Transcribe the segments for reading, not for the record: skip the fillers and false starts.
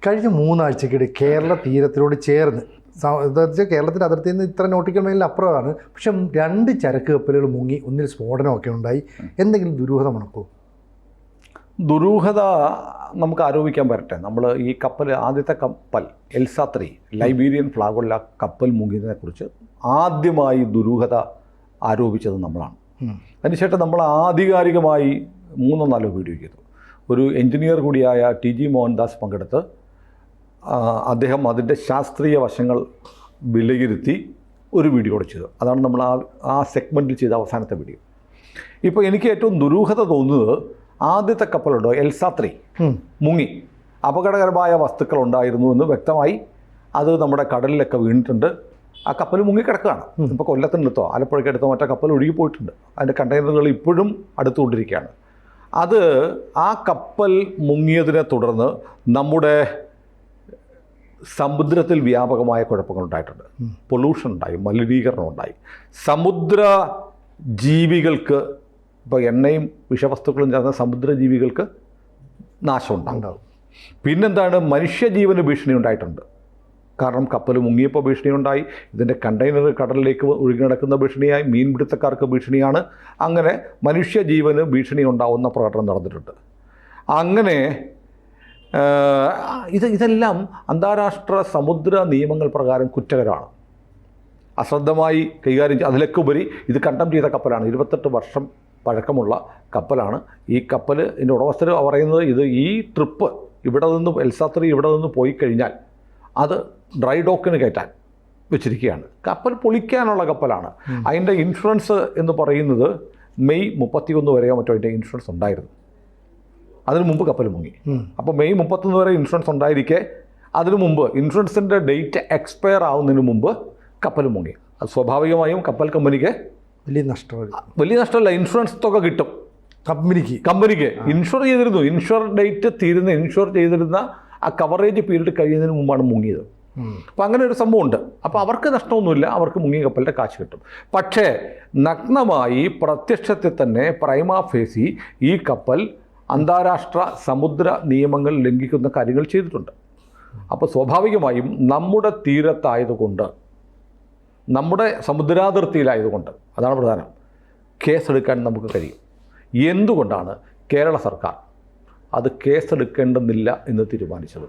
കഴിഞ്ഞ 3 ആഴ്ചക്കിടെ കേരള തീരത്തിനോട് ചേർന്ന് കേരളത്തിൻ്റെ അതിർത്തിയിൽ നിന്ന് ഇത്ര നോട്ടിക്കൽ മൈലിന് അപ്പുറമാണ്, പക്ഷെ 2 ചരക്ക് കപ്പലുകൾ മുങ്ങി, ഒന്നിൽ സ്ഫോടനമൊക്കെ ഉണ്ടായി. എന്തെങ്കിലും ദുരൂഹത മണക്കോ? ദുരൂഹത നമുക്ക് ആരോപിക്കാൻ പറ്റട്ടെ. നമ്മൾ ഈ കപ്പൽ, ആദ്യത്തെ കപ്പൽ എൽസാ-3 ലൈബീരിയൻ ഫ്ലാഗുള്ള കപ്പൽ മുങ്ങിയതിനെക്കുറിച്ച് ആദ്യമായി ദുരൂഹത ആരോപിച്ചത് നമ്മളാണ്. അതിനുശേഷം നമ്മൾ ആധികാരികമായി 3-4 വീഡിയോ ചെയ്തു. ഒരു എഞ്ചിനീയർ കൂടിയായ TG മോഹൻദാസ് പങ്കെടുത്ത് അദ്ദേഹം അതിൻ്റെ ശാസ്ത്രീയ വശങ്ങൾ വിലയിരുത്തി ഒരു വീഡിയോ കൂടെ ചെയ്തു. അതാണ് നമ്മൾ ആ സെഗ്മെൻറ്റിൽ ചെയ്ത അവസാനത്തെ വീഡിയോ. ഇപ്പോൾ എനിക്ക് ഏറ്റവും ദുരൂഹത തോന്നുന്നത്, ആദ്യത്തെ കപ്പലുണ്ടോ എൽസാ-3 മുങ്ങി, അപകടകരമായ വസ്തുക്കൾ ഉണ്ടായിരുന്നു എന്ന് വ്യക്തമായി. അത് നമ്മുടെ കടലിലൊക്കെ വീണിട്ടുണ്ട്. ആ കപ്പൽ മുങ്ങിക്കിടക്കുകയാണ്. ഇപ്പോൾ കൊല്ലത്തിനടുത്തോ ആലപ്പുഴയ്ക്കടുത്തോ മറ്റേ കപ്പൽ ഒഴുകിപ്പോയിട്ടുണ്ട്. അതിൻ്റെ കണ്ടെയ്നറുകൾ ഇപ്പോഴും അടുത്തുകൊണ്ടിരിക്കുകയാണ്. അത് ആ കപ്പൽ മുങ്ങിയതിനെ തുടർന്ന് നമ്മുടെ സമുദ്രത്തിൽ വ്യാപകമായ കുഴപ്പങ്ങൾ ഉണ്ടായിട്ടുണ്ട്. പൊല്യൂഷൻ ഉണ്ടായി, മലിനീകരണം ഉണ്ടായി. സമുദ്ര ജീവികൾക്ക്, ഇപ്പോൾ എണ്ണയും വിഷവസ്തുക്കളും ചേർന്ന സമുദ്രജീവികൾക്ക് നാശം ഉണ്ടാകും. പിന്നെന്താണ്, മനുഷ്യജീവന് ഭീഷണി ഉണ്ടായിട്ടുണ്ട്. കാരണം കപ്പൽ മുങ്ങിയപ്പോൾ ഭീഷണിയുണ്ടായി, ഇതിൻ്റെ കണ്ടെയ്നർ കടലിലേക്ക് ഒഴുകി നടക്കുന്ന ഭീഷണിയായി, മീൻപിടുത്തക്കാർക്ക് ഭീഷണിയാണ്. അങ്ങനെ മനുഷ്യജീവന് ഭീഷണി ഉണ്ടാവുന്ന പ്രകടനം നടന്നിട്ടുണ്ട്. അങ്ങനെ ഇതെല്ലാം അന്താരാഷ്ട്ര സമുദ്ര നിയമങ്ങൾ പ്രകാരം കുറ്റകരമാണ്. അശ്രദ്ധമായി കൈകാര്യം അതിലൊക്കെ ഉപരി ഇത് കണ്ടം ചെയ്ത കപ്പലാണ്. 28 വർഷം പഴക്കമുള്ള കപ്പലാണ്. ഈ കപ്പൽ ഇതിൻ്റെ ഉടമസ്ഥർ പറയുന്നത്, ഇത് ഈ ട്രിപ്പ് ഇവിടെ നിന്ന് എൽസാ-3 ഇവിടെ നിന്ന് പോയി കഴിഞ്ഞാൽ അത് ഡ്രൈ ഡോക്കിന് കയറ്റാൻ വെച്ചിരിക്കുകയാണ്. കപ്പൽ പൊളിക്കാനുള്ള കപ്പലാണ്. അതിൻ്റെ ഇൻഷുറൻസ് എന്ന് പറയുന്നത് മെയ് 31 വരെയോ മറ്റോ അതിൻ്റെ ഇൻഷുറൻസ് ഉണ്ടായിരുന്നു. അതിനു മുമ്പ് കപ്പൽ മുങ്ങി. അപ്പോൾ മെയ് 31 വരെ ഇൻഷുറൻസ് ഉണ്ടായിരിക്കെ അതിനു മുമ്പ് ഇൻഷുറൻസിൻ്റെ ഡേറ്റ് എക്സ്പയർ ആവുന്നതിന് മുമ്പ് കപ്പൽ മുങ്ങി. അത് സ്വാഭാവികമായും കപ്പൽ കമ്പനിക്ക് വലിയ നഷ്ടമല്ല, ഇൻഷുറൻസ് തുക കിട്ടും. കമ്പനിക്ക് ഇൻഷുർ ചെയ്തിരുന്നു. ഇൻഷുർ ചെയ്തിരുന്ന ആ കവറേജ് പീരീഡ് കഴിയുന്നതിന് മുമ്പാണ് മുങ്ങിയത്. അപ്പോൾ അങ്ങനെ ഒരു സംഭവമുണ്ട്. അപ്പോൾ അവർക്ക് നഷ്ടമൊന്നുമില്ല, അവർക്ക് മുങ്ങിയ കപ്പലിൻ്റെ കാശ് കിട്ടും. പക്ഷേ നഗ്നമായി പ്രത്യക്ഷത്തിൽ തന്നെ പ്രൈമാ ഫേസി ഈ കപ്പൽ അന്താരാഷ്ട്ര സമുദ്ര നിയമങ്ങൾ ലംഘിക്കുന്ന കാര്യങ്ങൾ ചെയ്തിട്ടുണ്ട്. അപ്പോൾ സ്വാഭാവികമായും നമ്മുടെ തീരത്തായതുകൊണ്ട്, നമ്മുടെ സമുദ്രാതിർത്തിയിലായതുകൊണ്ട്, അതാണ് പ്രധാനം, കേസെടുക്കാൻ നമുക്ക് കഴിയും. എന്തുകൊണ്ടാണ് കേരള സർക്കാർ അത് കേസെടുക്കേണ്ടെന്നില്ല എന്ന് തീരുമാനിച്ചത്?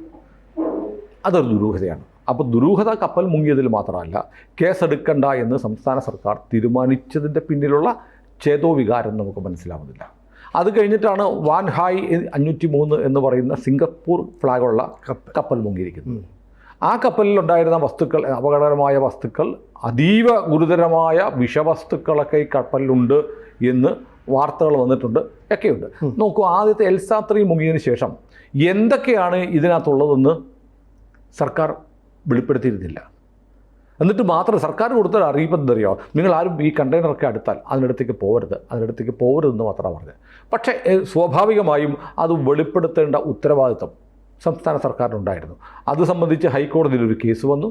അതൊരു ദുരൂഹതയാണ്. അപ്പോൾ ദുരൂഹത കപ്പൽ മുങ്ങിയതിൽ മാത്രമല്ല, കേസെടുക്കണ്ട എന്ന് സംസ്ഥാന സർക്കാർ തീരുമാനിച്ചതിൻ്റെ പിന്നിലുള്ള ചേതോവികാരം നമുക്ക് മനസ്സിലാവുന്നില്ല. അത് കഴിഞ്ഞിട്ടാണ് വാൻ ഹായ് 503 എന്ന് പറയുന്ന സിംഗപ്പൂർ ഫ്ലാഗുള്ള കപ്പൽ മുങ്ങിയിരിക്കുന്നത്. ആ കപ്പലിലുണ്ടായിരുന്ന വസ്തുക്കൾ, അപകടകരമായ വസ്തുക്കൾ, അതീവ ഗുരുതരമായ വിഷവസ്തുക്കളൊക്കെ ഈ കപ്പലിലുണ്ട് എന്ന് വാർത്തകൾ വന്നിട്ടുണ്ട്, ഒക്കെയുണ്ട്. നോക്കൂ, ആദ്യത്തെ എൽസാ-3 മുങ്ങിയതിന് ശേഷം എന്തൊക്കെയാണ് ഇതിനകത്തുള്ളതെന്ന് സർക്കാർ വെളിപ്പെടുത്തിയിരുന്നില്ല. എന്നിട്ട് മാത്രം സർക്കാർ കൊടുത്തൊരു അറിയിപ്പ് എന്തറിയോ, നിങ്ങളാരും ഈ കണ്ടെയ്നറൊക്കെ അടുത്താൽ അതിനടുത്തേക്ക് പോകരുതെന്ന് മാത്രമാണ് പറഞ്ഞത്. പക്ഷേ സ്വാഭാവികമായും അത് വെളിപ്പെടുത്തേണ്ട ഉത്തരവാദിത്വം സംസ്ഥാന സർക്കാരിനുണ്ടായിരുന്നു. അത് സംബന്ധിച്ച് ഹൈക്കോടതിയിൽ ഒരു കേസ് വന്നു.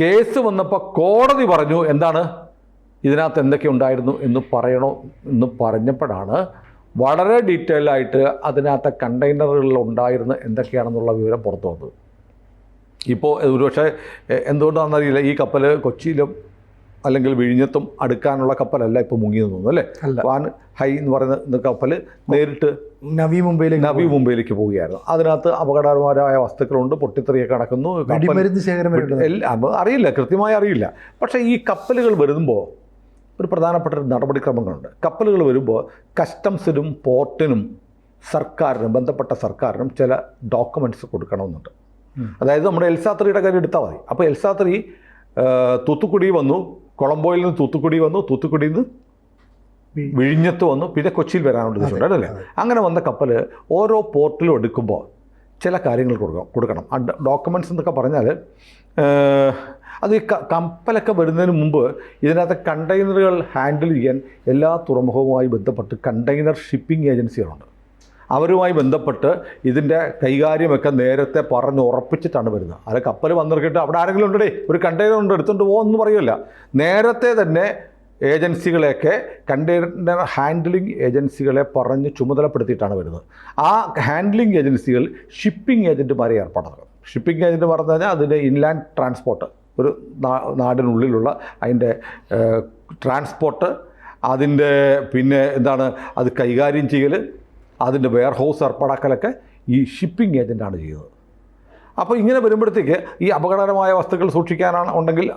കേസ് വന്നപ്പോൾ കോടതി പറഞ്ഞു, എന്താണ് ഇതിനകത്ത് എന്തൊക്കെ ഉണ്ടായിരുന്നു എന്ന് പറയണോ എന്ന് പറഞ്ഞപ്പോഴാണ് വളരെ ഡീറ്റെയിൽ ആയിട്ട് അതിനകത്ത് കണ്ടെയ്നറുകളിൽ ഉണ്ടായിരുന്ന എന്തൊക്കെയാണെന്നുള്ള വിവരം പുറത്തു വന്നത്. ഇപ്പോൾ ഒരുപക്ഷെ എന്തുകൊണ്ടാണെന്നറിയില്ല, ഈ കപ്പൽ കൊച്ചിയിലും അല്ലെങ്കിൽ വിഴിഞ്ഞത്തും അടുക്കാനുള്ള കപ്പലല്ല ഇപ്പോൾ മുങ്ങിയെന്ന് തോന്നുന്നു, അല്ലേ? വാൻ ഹൈ എന്ന് പറയുന്ന കപ്പൽ നേരിട്ട് നവി മുംബൈയിലേക്ക് പോവുകയായിരുന്നു. അതിനകത്ത് അപകടകരമായ വസ്തുക്കളുണ്ട്, പൊട്ടിത്തെറിയൊക്കെ നടക്കുന്നു, എല്ലാം അറിയില്ല, കൃത്യമായി അറിയില്ല. പക്ഷേ ഈ കപ്പലുകൾ വരുമ്പോൾ ഒരു പ്രധാനപ്പെട്ട നടപടിക്രമങ്ങളുണ്ട്. കപ്പലുകൾ വരുമ്പോൾ കസ്റ്റംസിനും പോർട്ടിനും ബന്ധപ്പെട്ട സർക്കാരിനും ചില ഡോക്യുമെൻറ്റ്സ് കൊടുക്കണമെന്നുണ്ട്. അതായത് നമ്മുടെ എൽസാ-3യുടെ കാര്യം എടുത്താൽ മതി. അപ്പോൾ എൽസാ-3 തൂത്തുക്കുടി വന്നു, കൊളംബോയിൽ നിന്ന് തൂത്തുക്കുടി വന്നു, തൂത്തുക്കുടിയിൽ നിന്ന് വിഴിഞ്ഞത്ത് വന്നു, പിന്നെ കൊച്ചിയിൽ വരാനുണ്ട് ഉദ്ദേശമുണ്ട്, അല്ലേ? അങ്ങനെ വന്ന കപ്പൽ ഓരോ പോർട്ടിലും എടുക്കുമ്പോൾ ചില കാര്യങ്ങൾ കൊടുക്കണം. ആ ഡോക്യുമെൻറ്റ്സ് എന്നൊക്കെ പറഞ്ഞാൽ, അത് ഈ കപ്പലൊക്കെ വരുന്നതിന് മുമ്പ് ഇതിനകത്ത് കണ്ടെയ്നറുകൾ ഹാൻഡിൽ ചെയ്യാൻ എല്ലാ തുറമുഖവുമായി ബന്ധപ്പെട്ട് കണ്ടെയ്നർ ഷിപ്പിംഗ് ഏജൻസികളുണ്ട്. അവരുമായി ബന്ധപ്പെട്ട് ഇതിൻ്റെ കൈകാര്യമൊക്കെ നേരത്തെ പറഞ്ഞ് ഉറപ്പിച്ചിട്ടാണ് വരുന്നത്. അത് കപ്പൽ വന്നിറക്കിയിട്ട് അവിടെ ആരെങ്കിലും ഉണ്ടേ, ഒരു കണ്ടെയ്നർ ഉണ്ട്, എടുത്തുകൊണ്ട് പോകുമെന്ന് പറയുമല്ല. നേരത്തെ തന്നെ ഏജൻസികളെയൊക്കെ കണ്ടെയ്നർ ഹാൻഡ്ലിംഗ് ഏജൻസികളെ പറഞ്ഞ് ചുമതലപ്പെടുത്തിയിട്ടാണ് വരുന്നത്. ആ ഹാൻഡ്ലിംഗ് ഏജൻസികൾ ഷിപ്പിംഗ് ഏജൻറ്റുമാരെ ഏർപ്പാടാക്കും. ഷിപ്പിംഗ് ഏജൻറ്റ് പറഞ്ഞു കഴിഞ്ഞാൽ അതിൻ്റെ ഇൻലാൻഡ് ട്രാൻസ്പോർട്ട്, ഒരു നാടിനുള്ളിലുള്ള അതിൻ്റെ ട്രാൻസ്പോർട്ട്, അതിൻ്റെ പിന്നെ എന്താണ് അത് കൈകാര്യം ചെയ്യൽ, അതിൻ്റെ വെയർഹൗസ് ഏർപ്പാടാക്കലൊക്കെ ഈ ഷിപ്പിംഗ് ഏജൻറ്റാണ് ചെയ്യുന്നത്. അപ്പോൾ ഇങ്ങനെ വരുമ്പോഴത്തേക്ക് ഈ അപകടകരമായ വസ്തുക്കൾ സൂക്ഷിക്കാനാണ് ഉണ്ടെങ്കിൽ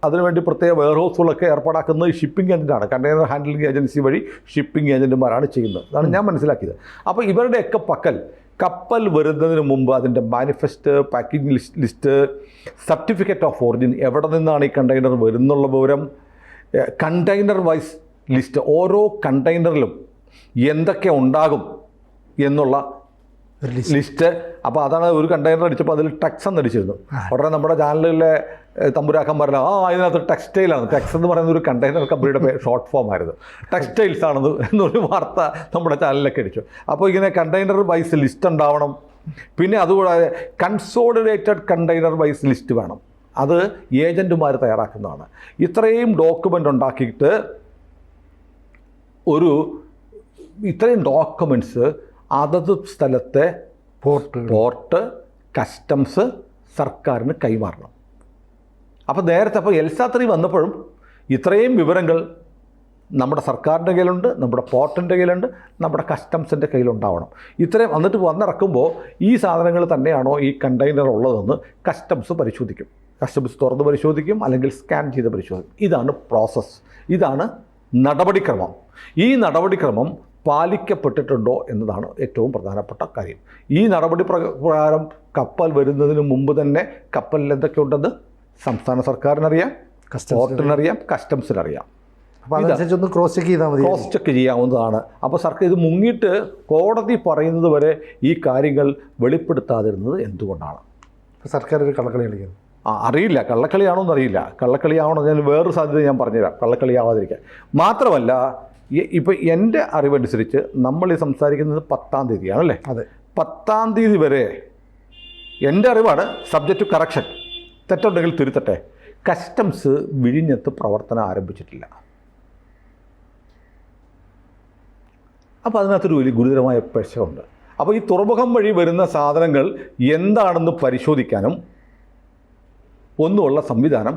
അതിനുവേണ്ടി പ്രത്യേക വെയർഹൗസുകളൊക്കെ ഏർപ്പാടാക്കുന്നത് ഈ ഷിപ്പിംഗ് ഏജൻറ്റാണ്. കണ്ടെയ്നർ ഹാൻഡ്ലിംഗ് ഏജൻസി വഴി ഷിപ്പിംഗ് ഏജൻറ്റുമാരാണ് ചെയ്യുന്നത്. അതാണ് ഞാൻ മനസ്സിലാക്കിയത്. അപ്പോൾ ഇവരുടെയൊക്കെ പക്കൽ കപ്പൽ വരുന്നതിന് മുമ്പ് അതിൻ്റെ manifest, packing list, certificate of origin, എവിടെ നിന്നാണ് ഈ കണ്ടെയ്നർ വരുന്നുള്ള വിവരം, കണ്ടെയ്നർ വൈസ് ലിസ്റ്റ്, ഓരോ കണ്ടെയ്നറിലും എന്തൊക്കെ ഉണ്ടാകും എന്നുള്ള ലിസ്റ്റ്. അപ്പോൾ അതാണ് ഒരു കണ്ടെയ്നർ അടിച്ചപ്പോൾ അതിൽ ടെക്സ് എന്ന് അടിച്ചിരുന്നു. ഉടനെ നമ്മുടെ ചാനലിലെ തമ്പുരാക്കം പറഞ്ഞാൽ ഇതിനകത്ത് ടെക്സ്റ്റൈലാണ്. ടെക്സ് എന്ന് പറയുന്ന ഒരു കണ്ടെയ്നർ കമ്പനിയുടെ ഷോർട്ട് ഫോം ആയിരുന്നു. ടെക്സ്റ്റൈൽസ് ആണെന്ന് എന്നൊരു വാർത്ത നമ്മുടെ ചാനലിലൊക്കെ അടിച്ചു. അപ്പോൾ ഇങ്ങനെ കണ്ടെയ്നർ വൈസ് ലിസ്റ്റ് ഉണ്ടാവണം. പിന്നെ അതുകൂടാതെ കൺസോളിഡേറ്റഡ് കണ്ടെയ്നർ വൈസ് ലിസ്റ്റ് വേണം. അത് ഏജൻറ്റുമാർ തയ്യാറാക്കുന്നതാണ്. ഇത്രയും ഡോക്യുമെൻ്റ് ഉണ്ടാക്കിയിട്ട് ഇത്രയും ഡോക്യുമെൻറ്റ്സ് അതത് സ്ഥലത്തെ പോർട്ട്, കസ്റ്റംസ്, സർക്കാരിന് കൈമാറണം. അപ്പോൾ നേരത്തെ അപ്പോൾ എൽസ 3 വന്നപ്പോഴും ഇത്രയും വിവരങ്ങൾ നമ്മുടെ സർക്കാരിൻ്റെ കയ്യിലുണ്ട്, നമ്മുടെ പോർട്ടിൻ്റെ കയ്യിലുണ്ട്, നമ്മുടെ കസ്റ്റംസിൻ്റെ കയ്യിലുണ്ടാവണം. ഇത്രയും എന്നിട്ട് വന്നിറക്കുമ്പോൾ ഈ സാധനങ്ങൾ തന്നെയാണോ ഈ കണ്ടെയ്നർ ഉള്ളതെന്ന് കസ്റ്റംസ് പരിശോധിക്കും. കസ്റ്റംസ് തുറന്ന് പരിശോധിക്കും, അല്ലെങ്കിൽ സ്കാൻ ചെയ്ത് പരിശോധിക്കും. ഇതാണ് പ്രോസസ്സ്, ഇതാണ് നടപടിക്രമം. ഈ നടപടിക്രമം പാലിക്കപ്പെട്ടിട്ടുണ്ടോ എന്നതാണ് ഏറ്റവും പ്രധാനപ്പെട്ട കാര്യം. ഈ നടപടി പ്രകാരം കപ്പൽ വരുന്നതിന് മുമ്പ് തന്നെ കപ്പലിൽ എന്തൊക്കെയുണ്ടെന്ന് സംസ്ഥാന സർക്കാരിനറിയാം, പോർട്ടിനറിയാം, കസ്റ്റംസിനറിയാം. അപ്പോൾ അതനുസരിച്ച് ഒന്ന് ക്രോസ് ചെക്ക് ചെയ്താൽ മതി. ക്രോസ് ചെക്ക് ചെയ്യാവുന്നതാണ്. അപ്പോൾ സർക്കാർ ഇത് മുങ്ങിയിട്ട് കോടതി പറയുന്നത് വരെ ഈ കാര്യങ്ങൾ വെളിപ്പെടുത്താതിരുന്നത് എന്തുകൊണ്ടാണ്? സർക്കാർ ഒരു കള്ളക്കളി കളിക്കുന്നു. അറിയില്ല, കള്ളക്കളിയാണോ എന്നറിയില്ല. കള്ളക്കളിയാവണോ, ഞാൻ വേറൊരു സാധ്യത ഞാൻ പറഞ്ഞുതരാം, കള്ളക്കളിയാവാതിരിക്കാൻ. മാത്രമല്ല, ഇപ്പോൾ എൻ്റെ അറിവനുസരിച്ച് നമ്മൾ ഈ സംസാരിക്കുന്നത് 10-ാം തീയതിയാണല്ലേ? അതെ, 10-ാം തീയതി വരെ എൻ്റെ അറിവാണ്, സബ്ജക്റ്റ് ടു കറക്ഷൻ, തെറ്റുണ്ടെങ്കിൽ തിരുത്തട്ടെ, കസ്റ്റംസ് വിഴിഞ്ഞത്ത് പ്രവർത്തനം ആരംഭിച്ചിട്ടില്ല. അപ്പോൾ അതിനകത്തൊരു വലിയ ഗുരുതരമായ പ്രശ്നമുണ്ട്. അപ്പോൾ ഈ തുറമുഖം വഴി വരുന്ന സാധനങ്ങൾ എന്താണെന്ന് പരിശോധിക്കാനും ഒന്നുമുള്ള സംവിധാനം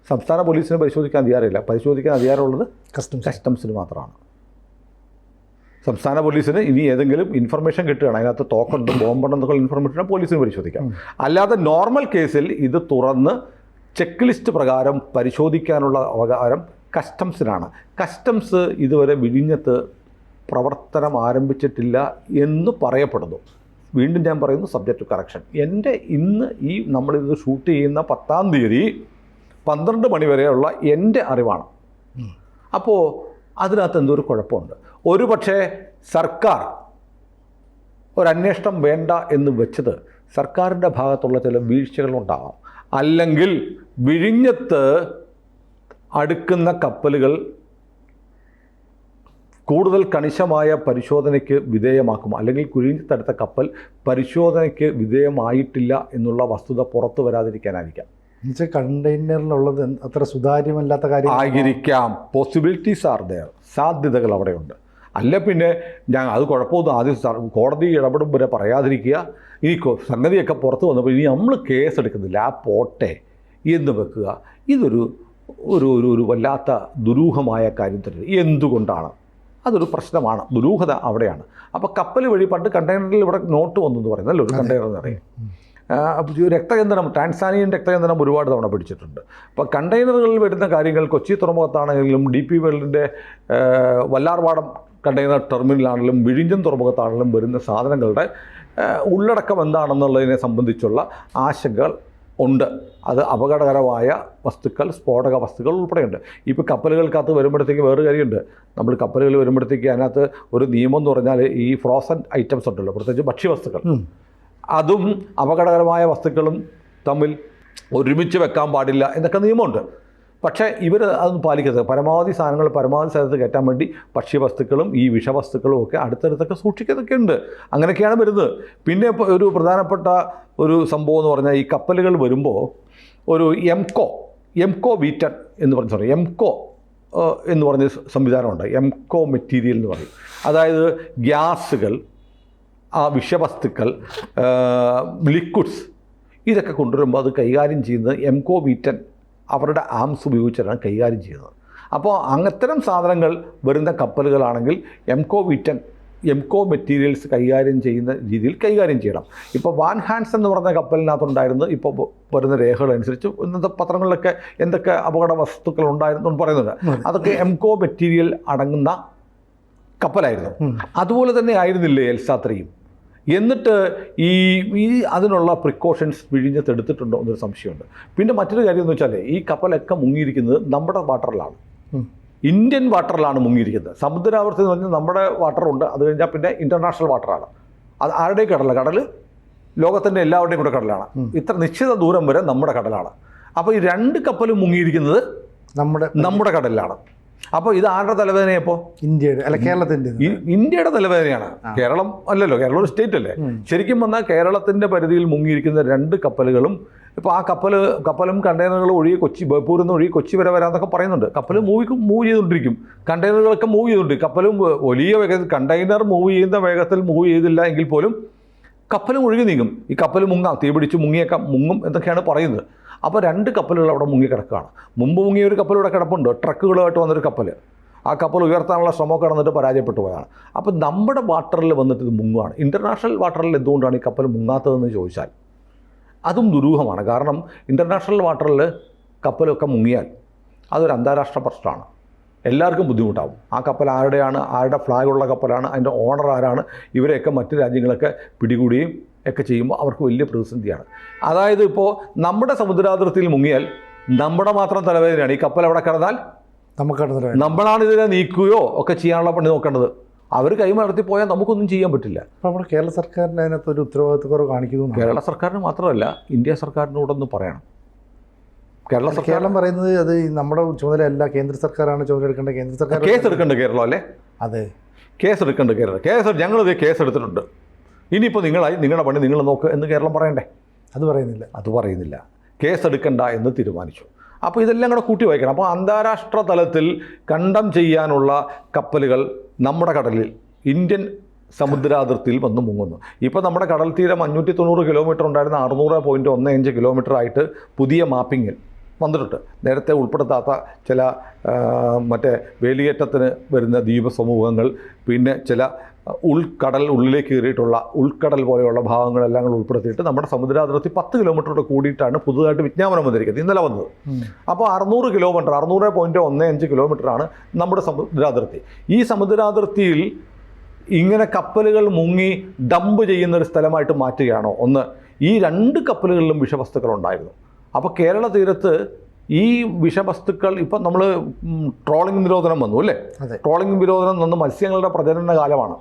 സംസ്ഥാന പോലീസിന് പരിശോധിക്കാൻ അധികാരമില്ല. പരിശോധിക്കാൻ അധികാരമുള്ളത് കസ്റ്റംസിന് മാത്രമാണ്. സംസ്ഥാന പോലീസിന് ഇനി ഏതെങ്കിലും ഇൻഫർമേഷൻ കിട്ടുകയാണ്, അതിനകത്ത് തോക്കുണ്ട്, ബോംബുണ്ടെന്നൊക്കെ ഇൻഫർമേഷൻ പോലീസിന് പരിശോധിക്കാം. അല്ലാതെ നോർമൽ കേസിൽ ഇത് തുറന്ന് ചെക്ക് ലിസ്റ്റ് പ്രകാരം പരിശോധിക്കാനുള്ള അവകാശം കസ്റ്റംസിനാണ്. കസ്റ്റംസ് ഇതുവരെ വിഴിഞ്ഞത്ത് പ്രവർത്തനം ആരംഭിച്ചിട്ടില്ല എന്ന് പറയപ്പെടുന്നു. വീണ്ടും ഞാൻ പറയുന്നു, സബ്ജക്റ്റ് ടു കറക്ഷൻ. എൻ്റെ ഇന്ന് നമ്മളിത് ഷൂട്ട് ചെയ്യുന്ന 10-ാം തീയതി 12 മണി വരെയുള്ള എൻ്റെ അറിവാണ്. അപ്പോൾ അതിനകത്ത് എന്തോ ഒരു കുഴപ്പമുണ്ട്. ഒരു പക്ഷേ സർക്കാർ ഒരന്വേഷണം വേണ്ട എന്ന് വെച്ചത് സർക്കാരിൻ്റെ ഭാഗത്തുള്ള ചില വീഴ്ചകളുണ്ടാവാം. അല്ലെങ്കിൽ വിഴിഞ്ഞത്ത് അടുക്കുന്ന കപ്പലുകൾ കൂടുതൽ കണിശമായ പരിശോധനയ്ക്ക് വിധേയമാക്കും, അല്ലെങ്കിൽ വിഴിഞ്ഞത്തടുത്ത കപ്പൽ പരിശോധനയ്ക്ക് വിധേയമായിട്ടില്ല എന്നുള്ള വസ്തുത പുറത്തു വരാതിരിക്കാനായിരിക്കാം. എന്നുവെച്ചാൽ കണ്ടെയ്നറിലുള്ളത് അത്ര സുതാര്യമല്ലാത്ത കാര്യം ആയിരിക്കാം. പോസിബിലിറ്റീസ് ആർ ദെയർ, സാധ്യതകൾ അവിടെയുണ്ട്. അല്ല പിന്നെ അത് കുഴപ്പമൊന്നും ആദ്യം കോടതി ഇടപെടും വരെ പറയാതിരിക്കുക. ഇനി സംഗതിയൊക്കെ പുറത്ത് വന്നപ്പോൾ ഇനി നമ്മൾ കേസെടുക്കുന്നില്ല, പോട്ടെ എന്ന് വെക്കുക. ഇതൊരു ഒരു വല്ലാത്ത ദുരൂഹമായ കാര്യം തന്നെ. എന്തുകൊണ്ടാണ്? അതൊരു പ്രശ്നമാണ്, ദുരൂഹത അവിടെയാണ്. അപ്പോൾ കപ്പൽ വഴി പണ്ട് കണ്ടെയ്നറിൽ ഇവിടെ നോട്ട് വന്നു എന്ന് പറയുന്നല്ലോ, ഒരു കണ്ടെയ്നർ നിറയെ രക്തചന്ദനം, ടാൻസാനിയൻ രക്തചന്ദനം ഒരുപാട് തവണ പിടിച്ചിട്ടുണ്ട്. അപ്പോൾ കണ്ടെയ്നറുകളിൽ വരുന്ന കാര്യങ്ങൾ കൊച്ചി തുറമുഖത്താണെങ്കിലും DP വേൾഡിൻ്റെ വല്ലാർപാടം കണ്ടെയ്നർ ടെർമിനലാണെങ്കിലും വിഴിഞ്ഞം തുറമുഖത്താണെങ്കിലും വരുന്ന സാധനങ്ങളുടെ ഉള്ളടക്കം എന്താണെന്നുള്ളതിനെ സംബന്ധിച്ചുള്ള ആശങ്കകൾ ഉണ്ട്. അത് അപകടകരമായ വസ്തുക്കൾ, സ്ഫോടക വസ്തുക്കൾ ഉൾപ്പെടെയുണ്ട്. ഇപ്പോൾ കപ്പലുകൾക്കകത്ത് വരുമ്പോഴത്തേക്ക് വേറൊരു കാര്യമുണ്ട്. നമ്മൾ കപ്പലുകൾ വരുമ്പോഴത്തേക്ക് അതിനകത്ത് ഒരു നിയമം എന്ന് പറഞ്ഞാൽ ഈ ഫ്രോസൺ ഐറ്റംസ് ഉണ്ടല്ലോ, പ്രത്യേകിച്ച് ഭക്ഷ്യവസ്തുക്കൾ, അതും അപകടകരമായ വസ്തുക്കളും തമ്മിൽ ഒരുമിച്ച് വെക്കാൻ പാടില്ല എന്നൊക്കെ നിയമമുണ്ട്. പക്ഷേ ഇവർ അതൊന്നും പാലിക്കരുത്. പരമാവധി സാധനങ്ങൾ പരമാവധി സ്ഥലത്ത് കയറ്റാൻ വേണ്ടി ഭക്ഷ്യവസ്തുക്കളും ഈ വിഷവസ്തുക്കളും ഒക്കെ അടുത്തടുത്തൊക്കെ സൂക്ഷിക്കുന്നതൊക്കെ ഉണ്ട്. അങ്ങനെയൊക്കെയാണ് വരുന്നത്. പിന്നെ ഒരു പ്രധാനപ്പെട്ട ഒരു സംഭവം എന്ന് പറഞ്ഞാൽ, ഈ കപ്പലുകൾ വരുമ്പോൾ ഒരു എംകോ വീറ്റർ എന്ന് പറഞ്ഞ എംകോ എന്ന് പറഞ്ഞ സംവിധാനമുണ്ട്. എംകോ മെറ്റീരിയൽ എന്ന് പറയും. അതായത് ഗ്യാസുകൾ, ആ വിഷവസ്തുക്കൾ, ലിക്വിഡ്സ്, ഇതൊക്കെ കൊണ്ടുവരുമ്പോൾ അത് കൈകാര്യം ചെയ്യുന്നത് എംകോ വീറ്റൻ അവരുടെ ആംസ് ഉപയോഗിച്ചാണ് കൈകാര്യം ചെയ്യുന്നത്. അപ്പോൾ അത്തരം സാധനങ്ങൾ വരുന്ന കപ്പലുകളാണെങ്കിൽ എംകോ മെറ്റീരിയൽസ് കൈകാര്യം ചെയ്യുന്ന രീതിയിൽ കൈകാര്യം ചെയ്യണം. ഇപ്പോൾ വാൻ ഹാൻസ് എന്ന് പറഞ്ഞ കപ്പലിനകത്തുണ്ടായിരുന്നു, ഇപ്പോൾ വരുന്ന രേഖകളനുസരിച്ച് ഇന്നത്തെ പത്രങ്ങളിലൊക്കെ എന്തൊക്കെ അപകട വസ്തുക്കൾ ഉണ്ടായിരുന്നു എന്ന് പറയുന്നുണ്ട്. അതൊക്കെ എംകോ മെറ്റീരിയൽ അടങ്ങുന്ന കപ്പലായിരുന്നു. അതുപോലെ തന്നെ ആയിരുന്നില്ലേ എൽസാത്രിയും? എന്നിട്ട് ഈ അതിനുള്ള പ്രിക്കോഷൻസ് വിഴിഞ്ഞത്തെടുത്തിട്ടുണ്ടോ എന്നൊരു സംശയമുണ്ട്. പിന്നെ മറ്റൊരു കാര്യം എന്ന് വെച്ചാൽ ഈ കപ്പലൊക്കെ മുങ്ങിയിരിക്കുന്നത് നമ്മുടെ വാട്ടറിലാണ്, ഇന്ത്യൻ വാട്ടറിലാണ് മുങ്ങിയിരിക്കുന്നത്. സമുദ്രാവൃത്തി എന്ന് പറഞ്ഞാൽ നമ്മുടെ വാട്ടറുണ്ട്, അത് കഴിഞ്ഞാൽ പിന്നെ ഇൻ്റർനാഷണൽ വാട്ടറാണ്. അത് ആരുടെയും കടലാണ്, കടൽ ലോകത്തിൻ്റെ എല്ലാവരുടെയും കൂടെ കടലാണ്. ഇത്ര നിശ്ചിത ദൂരം വരെ നമ്മുടെ കടലാണ്. അപ്പോൾ ഈ 2 കപ്പലും മുങ്ങിയിരിക്കുന്നത് നമ്മുടെ കടലിലാണ്. അപ്പോൾ ഇത് ആരുടെ തലവേദനയപ്പോൾ? ഇന്ത്യയുടെ അല്ല കേരളത്തിൻ്റെ. ഇന്ത്യയുടെ തലവേദനയാണ്. കേരളം അല്ലല്ലോ, കേരളം ഒരു സ്റ്റേറ്റ് അല്ലേ. ശരിക്കും വന്നാൽ കേരളത്തിൻ്റെ പരിധിയിൽ മുങ്ങിയിരിക്കുന്ന 2 കപ്പലുകളും ഇപ്പോൾ ആ കപ്പലും കണ്ടെയ്നറുകളും ഒഴുകി ബേപ്പൂരിൽ നിന്ന് ഒഴുകി കൊച്ചി വരെ വരാമെന്നൊക്കെ പറയുന്നുണ്ട്. കപ്പൽ മൂവ് ചെയ്തുകൊണ്ടിരിക്കും, കണ്ടെയ്നറുകളൊക്കെ മൂവ് ചെയ്തുകൊണ്ടിരിക്കും. കപ്പലും വലിയ വേഗത്തിൽ, കണ്ടെയ്നർ മൂവ് ചെയ്യുന്ന വേഗത്തിൽ മൂവ് ചെയ്തില്ല എങ്കിൽ പോലും കപ്പലും ഒഴുകി നീങ്ങും. ഈ കപ്പൽ മുങ്ങാം, തീ പിടിച്ച് മുങ്ങും എന്നൊക്കെയാണ് പറയുന്നത്. അപ്പോൾ 2 കപ്പലുകൾ അവിടെ മുങ്ങി കിടക്കുകയാണ്. മുമ്പ് മുങ്ങിയ ഒരു കപ്പൽ ഇവിടെ കിടപ്പുണ്ട്, ട്രക്കുകളായിട്ട് വന്നൊരു കപ്പൽ. ആ കപ്പൽ ഉയർത്താനുള്ള ശ്രമമൊക്കെ നടന്നിട്ട് പരാജയപ്പെട്ടു പോയതാണ്. അപ്പോൾ നമ്മുടെ വാട്ടറിൽ വന്നിട്ട് ഇത് മുങ്ങുകയാണ്. ഇൻ്റർനാഷണൽ വാട്ടറിൽ എന്തുകൊണ്ടാണ് ഈ കപ്പൽ മുങ്ങാത്തതെന്ന് ചോദിച്ചാൽ അതും ദുരൂഹമാണ്. കാരണം ഇൻ്റർനാഷണൽ വാട്ടറിൽ കപ്പലൊക്കെ മുങ്ങിയാൽ അതൊരു അന്താരാഷ്ട്ര പ്രശ്നമാണ്, എല്ലാവർക്കും ബുദ്ധിമുട്ടാവും. ആ കപ്പൽ ആരുടെയാണ്, ആരുടെ ഫ്ലാഗുള്ള കപ്പലാണ്, അതിൻ്റെ ഓണർ ആരാണ്, ഇവരെയൊക്കെ മറ്റ് രാജ്യങ്ങളൊക്കെ പിടികൂടുകയും ഒക്കെ ചെയ്യുമ്പോൾ അവർക്ക് വലിയ പ്രതിസന്ധിയാണ്. അതായത് ഇപ്പോൾ നമ്മുടെ സമുദ്രാതിർത്തിയിൽ മുങ്ങിയാൽ നമ്മുടെ മാത്രം തലവേദനയാണ്. ഈ കപ്പൽ അവിടെ കിടന്നാൽ നമ്മളാണ് ഇതിനെ നീക്കുകയോ ഒക്കെ ചെയ്യാനുള്ള പണി നോക്കേണ്ടത്. അവർ കൈമലർത്തി പോയാൽ നമുക്കൊന്നും ചെയ്യാൻ പറ്റില്ല. അപ്പോൾ നമ്മുടെ കേരള സർക്കാരിൻ്റെ അതിനകത്ത് ഒരു ഉത്തരവാദിത്വക്കുറവ് കാണിക്കുന്നു. കേരള സർക്കാരിന് മാത്രമല്ല, ഇന്ത്യ സർക്കാരിനോടൊന്ന് പറയണം. കേരളം പറയുന്നത് അത് നമ്മുടെ ചുമതലയല്ല, കേന്ദ്ര സർക്കാരാണ് ചുമതല എടുക്കേണ്ടത്. കേന്ദ്ര സർക്കാർ കേസ് എടുക്കേണ്ട കേരളം അല്ലേ? അതെ, കേസ് എടുക്കേണ്ട കേരളം. ഞങ്ങളിത് കേസ് എടുത്തിട്ടുണ്ട്, ഇനിയിപ്പോൾ നിങ്ങളുടെ പണി നിങ്ങൾ നോക്ക് എന്ന് കേരളം പറയണ്ടേ? അത് പറയുന്നില്ല. കേസ് എടുക്കണ്ട എന്ന് തീരുമാനിച്ചു. അപ്പോൾ ഇതെല്ലാം കൂടെ കൂട്ടി വായിക്കണം. അപ്പോൾ അന്താരാഷ്ട്ര തലത്തിൽ കണ്ടം ചെയ്യാനുള്ള കപ്പലുകൾ നമ്മുടെ കടലിൽ, ഇന്ത്യൻ സമുദ്രാതിർത്തിയിൽ വന്ന് മുങ്ങുന്നു. ഇപ്പോൾ നമ്മുടെ കടൽ തീരം 590 കിലോമീറ്റർ ഉണ്ടായിരുന്ന 600.15 കിലോമീറ്റർ ആയിട്ട് പുതിയ മാപ്പിങ്ങിൽ വന്നിട്ടുണ്ട്. നേരത്തെ ഉൾപ്പെടുത്താത്ത ചില മറ്റേ വേലിയേറ്റത്തിന് വരുന്ന ദ്വീപ സമൂഹങ്ങൾ, പിന്നെ ചില ഉള്ളിലേക്ക് കയറിയിട്ടുള്ള ഉൾക്കടൽ പോലെയുള്ള ഭാഗങ്ങളെല്ലാം കൂടെ ഉൾപ്പെടുത്തിയിട്ട് നമ്മുടെ സമുദ്രാതിർത്തി 10 കിലോമീറ്ററോട് കൂടിയിട്ടാണ് പുതുതായിട്ട് വിജ്ഞാപനം വന്നിരിക്കുന്നത്, ഇന്നലെ വന്നത്. അപ്പോൾ 600 കിലോമീറ്റർ, 600.15 കിലോമീറ്ററാണ് നമ്മുടെ സമുദ്രാതിർത്തി. ഈ സമുദ്രാതിർത്തിയിൽ ഇങ്ങനെ കപ്പലുകൾ മുങ്ങി ഡംപ് ചെയ്യുന്നൊരു സ്ഥലമായിട്ട് മാറ്റുകയാണോ? ഒന്ന്, ഈ 2 കപ്പലുകളിലും വിഷവസ്തുക്കളുണ്ടായിരുന്നു. അപ്പോൾ കേരള തീരത്ത് ഈ വിഷവസ്തുക്കൾ, ഇപ്പം നമ്മൾ ട്രോളിംഗ് നിരോധനം വന്നു അല്ലേ? ട്രോളിംഗ് നിരോധനം വന്ന് മത്സ്യങ്ങളുടെ പ്രജനന കാലമാണ്.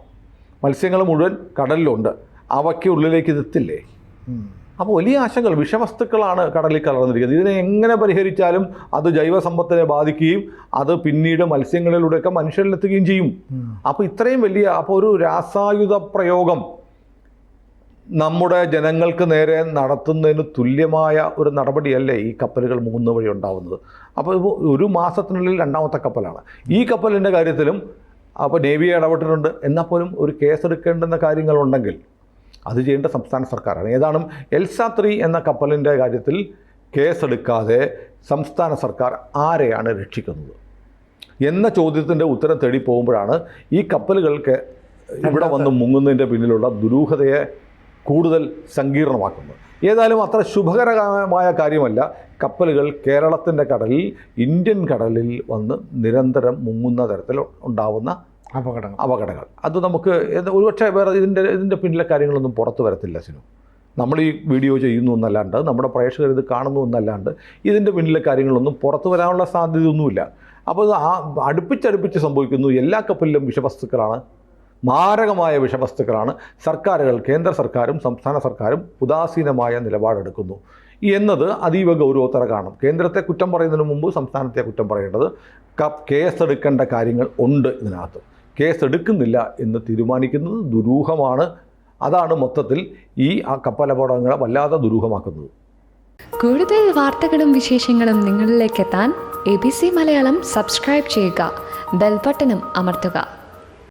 മത്സ്യങ്ങൾ മുഴുവൻ കടലിലുണ്ട്, അവയ്ക്ക് ഉള്ളിലേക്ക് ഇതെത്തില്ലേ? അപ്പോൾ വലിയ ആശങ്കകൾ. വിഷവസ്തുക്കളാണ് കടലിൽ കലർന്നിരിക്കുന്നത്. ഇതിനെ എങ്ങനെ പരിഹരിച്ചാലും അത് ജൈവസമ്പത്തിനെ ബാധിക്കുകയും അത് പിന്നീട് മത്സ്യങ്ങളിലൂടെയൊക്കെ മനുഷ്യരിലെത്തുകയും ചെയ്യും. അപ്പോൾ ഇത്രയും വലിയ, അപ്പോൾ ഒരു രാസായുധ പ്രയോഗം നമ്മുടെ ജനങ്ങൾക്ക് നേരെ നടത്തുന്നതിന് തുല്യമായ ഒരു നടപടിയല്ലേ ഈ കപ്പലുകൾ മുങ്ങുന്ന വഴി ഉണ്ടാവുന്നത്. അപ്പോൾ ഒരു മാസത്തിനുള്ളിൽ 2ാമത്തെ കപ്പലാണ്. ഈ കപ്പലിൻ്റെ കാര്യത്തിലും അപ്പോൾ നേവിയെ ഇടപെട്ടിട്ടുണ്ട്. എന്നാൽ പോലും ഒരു കേസെടുക്കേണ്ടുന്ന കാര്യങ്ങളുണ്ടെങ്കിൽ അത് ചെയ്യേണ്ട സംസ്ഥാന സർക്കാരാണ്. ഏതാനും എൽസാ-3 എന്ന കപ്പലിൻ്റെ കാര്യത്തിൽ കേസെടുക്കാതെ സംസ്ഥാന സർക്കാർ ആരെയാണ് രക്ഷിക്കുന്നത് എന്ന ചോദ്യത്തിൻ്റെ ഉത്തരം തേടി പോകുമ്പോഴാണ് ഈ കപ്പലുകൾക്ക് ഇവിടെ വന്ന് മുങ്ങുന്നതിൻ്റെ പിന്നിലുള്ള ദുരൂഹതയെ കൂടുതൽ സങ്കീർണമാക്കുന്നത്. ഏതായാലും അത്ര ശുഭകരമായ കാര്യമല്ല കപ്പലുകൾ കേരളത്തിൻ്റെ കടലിൽ, ഇന്ത്യൻ കടലിൽ വന്ന് നിരന്തരം മുങ്ങുന്ന തരത്തിൽ ഉണ്ടാവുന്ന അപകടങ്ങൾ. അത് നമുക്ക് ഒരുപക്ഷെ വേറെ ഇതിൻ്റെ പിന്നിലെ കാര്യങ്ങളൊന്നും പുറത്തു വരത്തില്ല സിനു. നമ്മൾ ഈ വീഡിയോ ചെയ്യുന്നു എന്നല്ലാണ്ട്, നമ്മുടെ പ്രേക്ഷകർ ഇത് കാണുന്നു എന്നല്ലാണ്ട് ഇതിൻ്റെ പിന്നിലെ കാര്യങ്ങളൊന്നും പുറത്തു വരാനുള്ള സാധ്യതയൊന്നുമില്ല. അപ്പോൾ അടുപ്പിച്ചടുപ്പിച്ച് സംഭവിക്കുന്നു. എല്ലാ കപ്പലിലും വിഷവസ്തുക്കളാണ്, മാരകമായ വിഷവസ്തുക്കളാണ്. സർക്കാരുകൾ, കേന്ദ്ര സർക്കാരും സംസ്ഥാന സർക്കാരും ഉദാസീനമായ നിലപാടെടുക്കുന്നു എന്നത് അതീവ ഗൗരവത്തോടെ കാണും. കേന്ദ്രത്തെ കുറ്റം പറയുന്നതിന് മുമ്പ് സംസ്ഥാനത്തെ കുറ്റം പറയേണ്ടത്. കേസെടുക്കേണ്ട കാര്യങ്ങൾ ഉണ്ട് ഇതിനകത്ത്. കേസെടുക്കുന്നില്ല എന്ന് തീരുമാനിക്കുന്നത് ദുരൂഹമാണ്. അതാണ് മൊത്തത്തിൽ ഈ കപ്പലപകടങ്ങളെ വല്ലാതെ ദുരൂഹമാക്കുന്നത്. കൂടുതൽ വാർത്തകളും വിശേഷങ്ങളും നിങ്ങളിലേക്ക് എത്താൻ ABC മലയാളം സബ്സ്ക്രൈബ് ചെയ്യുക, ബെൽ ബട്ടണും അമർത്തുക.